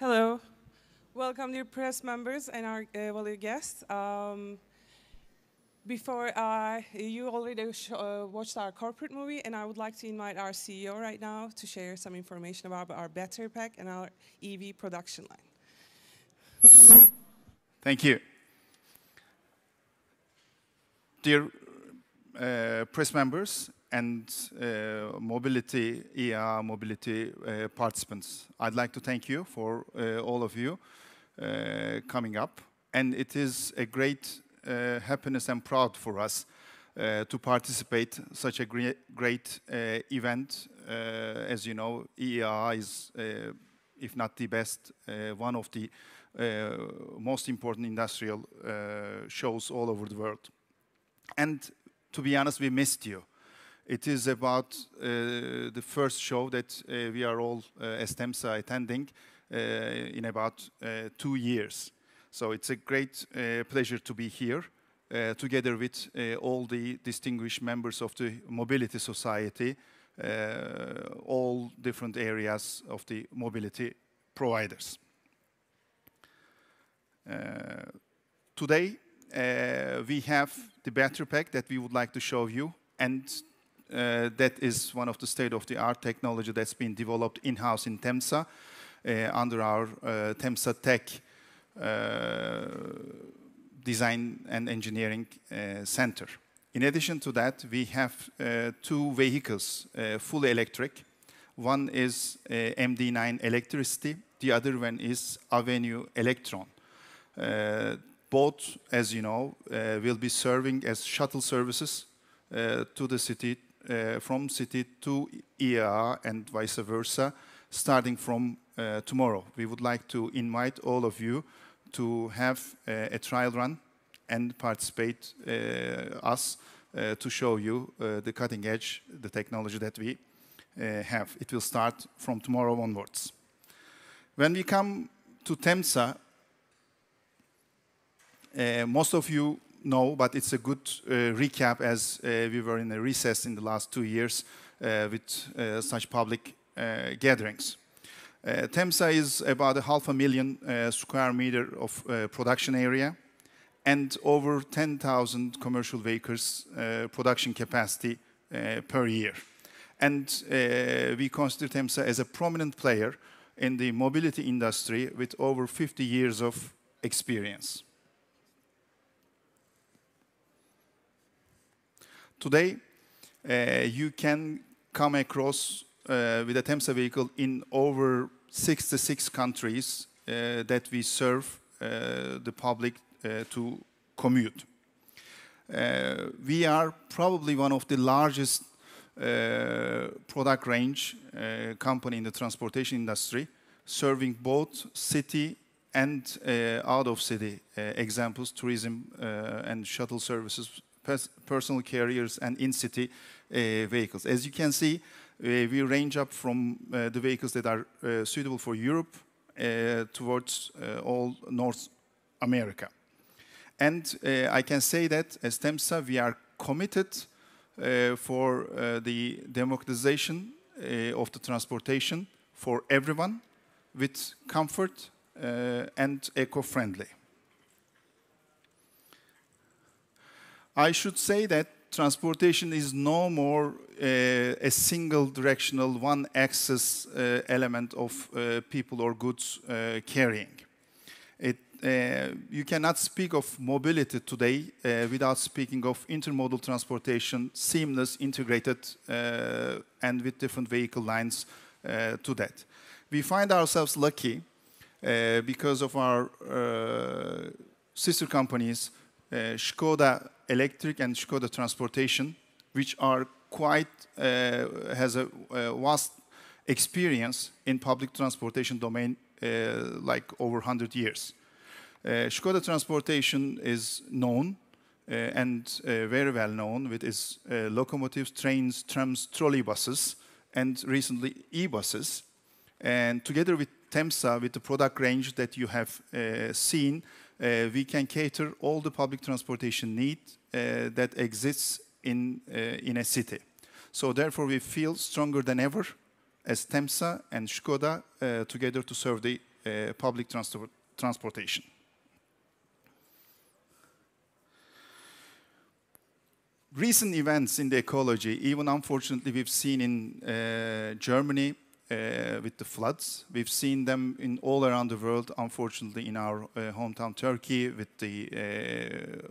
Hello. Welcome, dear press members and our valued guests. Before you already watched our corporate movie, and I would like to invite our CEO right now to share some information about our battery pack and our EV production line. Thank you. Dear press members and mobility, EA mobility participants, I'd like to thank you for all of you coming up. And it is a great happiness and proud for us to participate in such a great event. As you know, EA is, if not the best, one of the most important industrial shows all over the world. And to be honest, we missed you. It is about the first show that we are all as TEMSA attending in about 2 years. So it's a great pleasure to be here together with all the distinguished members of the Mobility Society, all different areas of the mobility providers. Today, we have the battery pack that we would like to show you, and that is one of the state-of-the-art technology that's been developed in-house in TEMSA under our TEMSA Tech Design and Engineering Center. In addition to that, we have 2 vehicles, fully electric. One is MD9 Electricity, the other one is Avenue Electron. Both, as you know, will be serving as shuttle services to the city, from city to EA and vice versa, starting from tomorrow. We would like to invite all of you to have a trial run and participate us to show you the cutting edge, the technology that we have. It will start from tomorrow onwards. When we come to TEMSA, most of you know, but it's a good recap as we were in a recess in the last 2 years with such public gatherings. TEMSA is about 500,000 square meter of production area and over 10,000 commercial vehicles production capacity per year. And we consider TEMSA as a prominent player in the mobility industry with over 50 years of experience. Today, you can come across with a TEMSA vehicle in over 66 countries that we serve the public to commute. We are probably one of the largest product range company in the transportation industry, serving both city and out of city examples, tourism and shuttle services, personal carriers and in-city vehicles. As you can see, we range up from the vehicles that are suitable for Europe towards all North America. And I can say that as TEMSA, we are committed for the democratization of the transportation for everyone with comfort and eco-friendly. I should say that transportation is no more a single directional, one axis element of people or goods carrying. You cannot speak of mobility today without speaking of intermodal transportation, seamless, integrated, and with different vehicle lines to that. We find ourselves lucky because of our sister companies, Skoda Electric and Skoda Transportation, which are quite has a vast experience in public transportation domain, like over 100 years. Skoda Transportation is known and very well known with its locomotives, trains, trams, trolleybuses, and recently e-buses. And together with TEMSA, with the product range that you have seen, we can cater all the public transportation need that exists in a city. So therefore, we feel stronger than ever as TEMSA and Skoda together to serve the public transportation. Recent events in the ecology, even unfortunately we've seen in Germany with the floods. We've seen them in all around the world, unfortunately in our hometown Turkey with the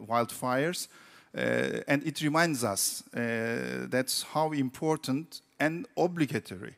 wildfires. And it reminds us that's how important and obligatory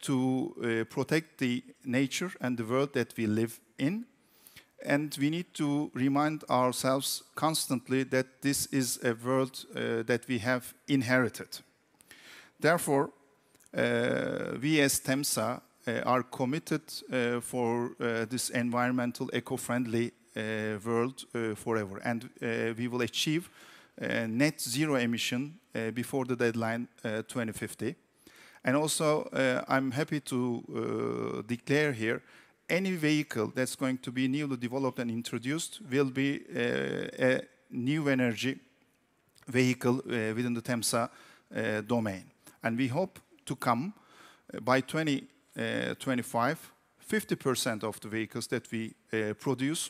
to protect the nature and the world that we live in. And we need to remind ourselves constantly that this is a world that we have inherited. Therefore, we as TEMSA are committed for this environmental, eco-friendly world forever. And we will achieve net zero emission before the deadline 2050. And also, I'm happy to declare here, any vehicle that's going to be newly developed and introduced will be a new energy vehicle within the TEMSA domain. And we hope to come by 2025, 50% of the vehicles that we produce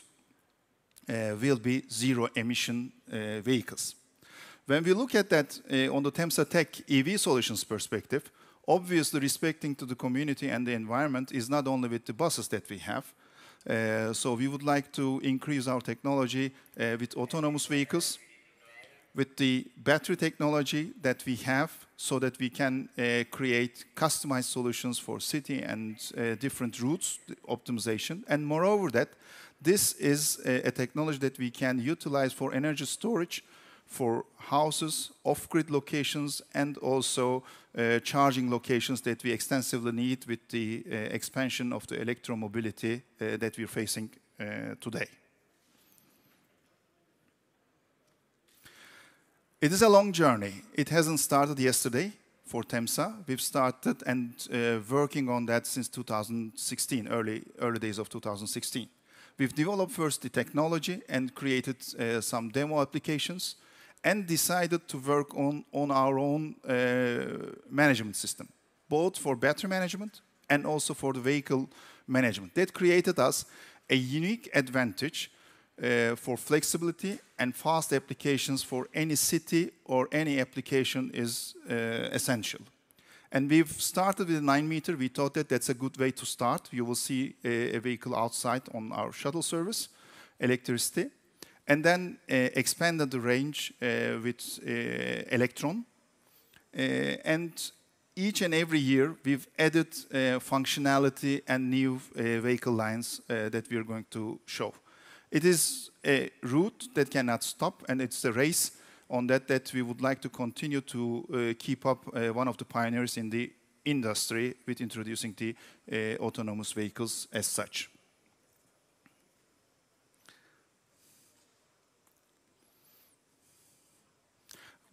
will be zero emission vehicles. When we look at that on the TEMSA Tech EV solutions perspective, obviously respecting to the community and the environment is not only with the buses that we have. So we would like to increase our technology with autonomous vehicles, with the battery technology that we have, so that we can create customized solutions for city and different routes, optimization. And moreover that, this is a technology that we can utilize for energy storage, for houses, off-grid locations, and also charging locations that we extensively need with the expansion of the electromobility that we're facing today. It is a long journey. It hasn't started yesterday for TEMSA. We've started and working on that since 2016, early days of 2016. We've developed first the technology and created some demo applications, and decided to work on our own management system, both for battery management and also for the vehicle management. That created us a unique advantage for flexibility and fast applications for any city or any application is essential. And we've started with a 9 meter. We thought that that's a good way to start. You will see a vehicle outside on our shuttle service, electricity. And then expanded the range with Electron. And each and every year, we've added functionality and new vehicle lines that we are going to show. It is a route that cannot stop, and it's a race on that we would like to continue to keep up one of the pioneers in the industry with introducing the autonomous vehicles as such.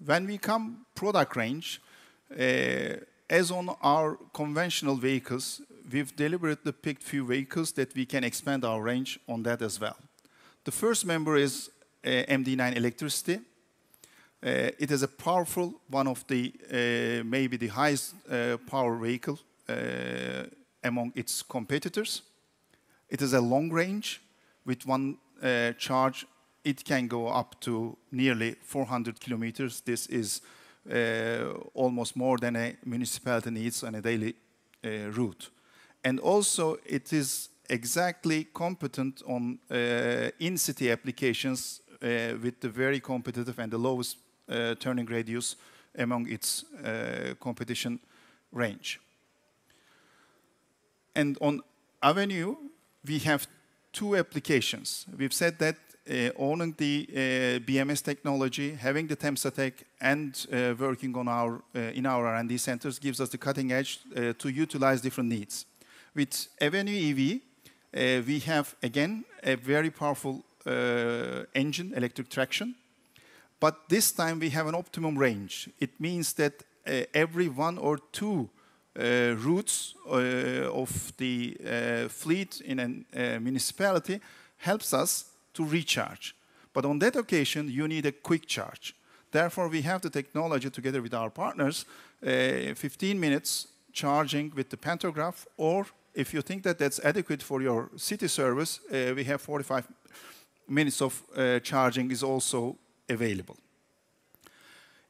When we come product range, as on our conventional vehicles, we've deliberately picked few vehicles that we can expand our range on that as well. The first member is MD9 Electricity. It is a powerful, one of the maybe the highest power vehicle among its competitors. It is a long range with one charge. It can go up to nearly 400 kilometers. This is almost more than a municipality needs on a daily route. And also it is exactly competent on in-city applications with the very competitive and the lowest turning radius among its competition range. And on Avenue, we have two applications. We've said that owning the BMS technology, having the TEMSA Tech, and working on our in our R&D centers gives us the cutting edge to utilize different needs. With Avenue EV, we have again a very powerful engine, electric traction, but this time we have an optimum range. It means that every 1 or 2 routes of the fleet in a municipality helps us to recharge. But on that occasion, you need a quick charge. Therefore, we have the technology together with our partners, 15 minutes charging with the pantograph, or if you think that that's adequate for your city service, we have 45 minutes of charging is also available.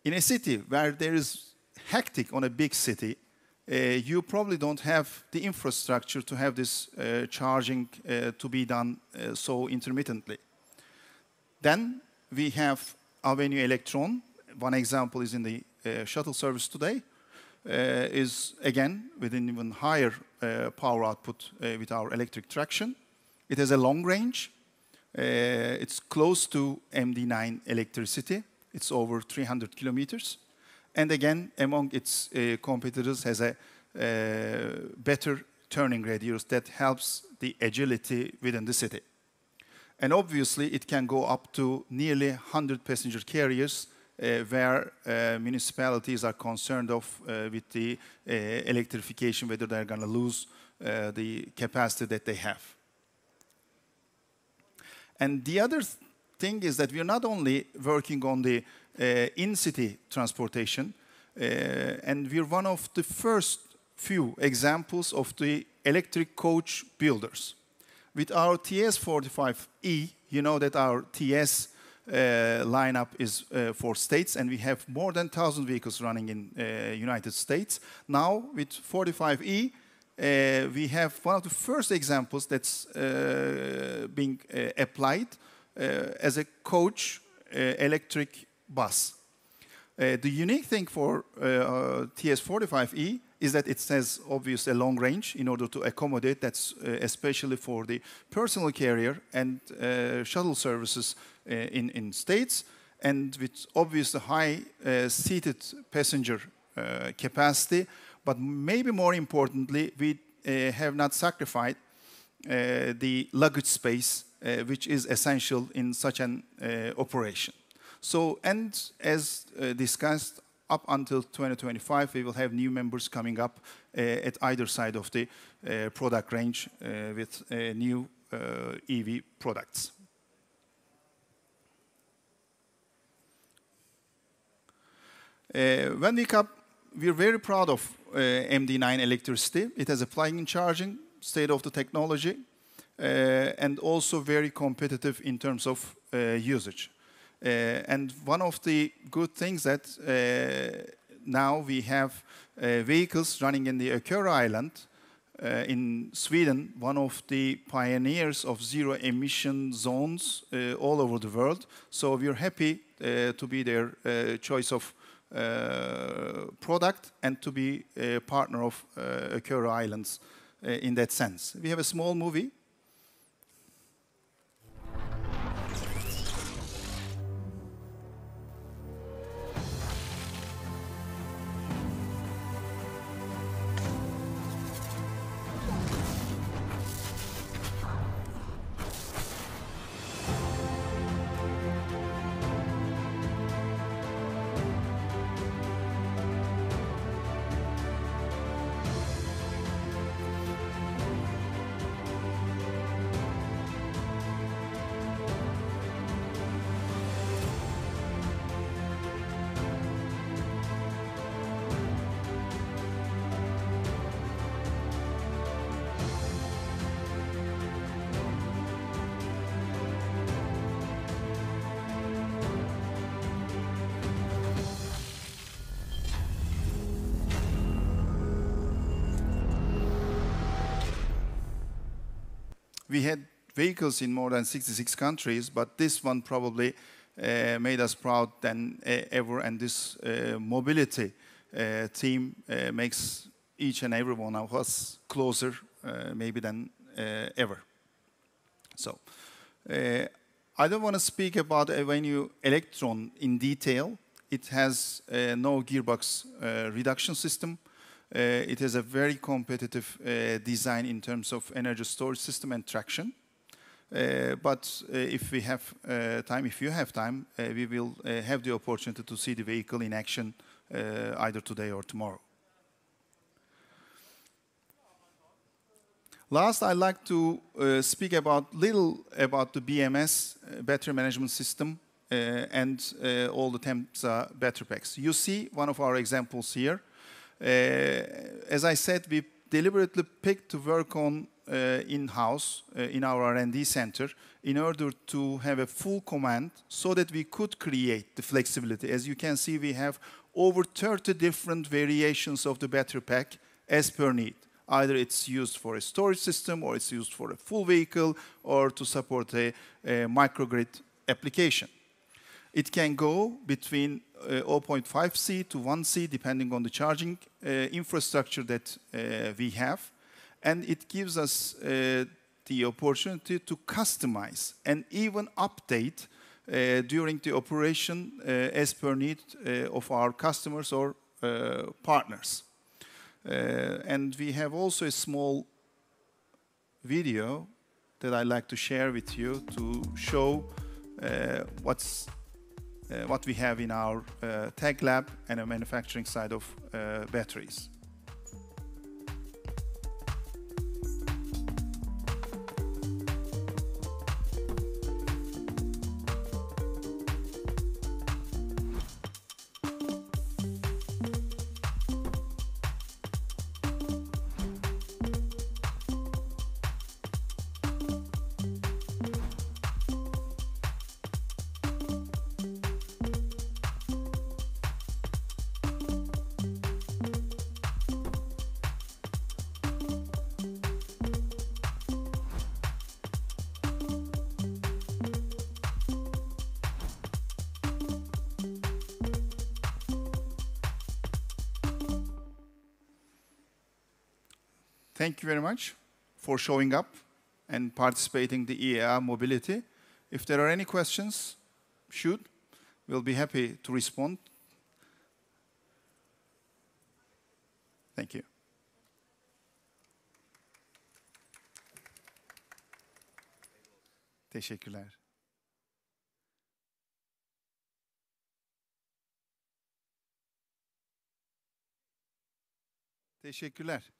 In a city where there is hectic on a big city, you probably don't have the infrastructure to have this charging to be done so intermittently. Then we have Avenue Electron. One example is in the shuttle service today, is again with an even higher power output with our electric traction. It has a long range. It's close to MD9 electricity. It's over 300 kilometers. And again, among its competitors has a better turning radius that helps the agility within the city. And obviously, it can go up to nearly 100 passenger carriers where municipalities are concerned with the electrification, whether they're going to lose the capacity that they have. And the other thing is that we're not only working on the in-city transportation, and we're one of the first few examples of the electric coach builders. With our TS45E, you know that our TS lineup is for states, and we have more than 1,000 vehicles running in United States. Now, with 45E, we have one of the first examples that's being applied as a coach electric bus. The unique thing for TS45E is that it has obviously a long range in order to accommodate that's especially for the personal carrier and shuttle services in states, and with obviously high seated passenger capacity. But maybe more importantly, we have not sacrificed the luggage space, which is essential in such an operation. So, and as discussed, up until 2025, we will have new members coming up at either side of the product range with new EV products. When we come, we're very proud of MD9 electricity. It has a plug-in charging, state-of-the technology, and also very competitive in terms of usage. And one of the good things that now we have vehicles running in the Öckerö Island in Sweden, one of the pioneers of zero-emission zones all over the world. So we're happy to be their choice of product and to be a partner of Öckerö Islands in that sense. We have a small movie. We had vehicles in more than 66 countries, but this one probably made us proud than ever, and this mobility team makes each and every one of us closer maybe than ever. So, I don't want to speak about Avenue Electron in detail. It has no gearbox reduction system. It has a very competitive design in terms of energy storage system and traction. But if we have time, if you have time, we will have the opportunity to see the vehicle in action either today or tomorrow. Last, I'd like to speak little about the BMS, battery management system, and all the TEMSA battery packs. You see one of our examples here. As I said, we deliberately picked to work on in-house in our R&D center in order to have a full command so that we could create the flexibility. As you can see, we have over 30 different variations of the battery pack as per need. Either it's used for a storage system, or it's used for a full vehicle, or to support a microgrid application. It can go between 0.5C to 1C, depending on the charging infrastructure that we have. And it gives us the opportunity to customize and even update during the operation as per need of our customers or partners. And we have also a small video that I'd like to share with you to show what we have in our tech lab and a manufacturing side of batteries. Thank you very much for showing up and participating in the IAA Mobility. If there are any questions, shoot. We'll be happy to respond. Thank you. Teşekkürler. Teşekkürler.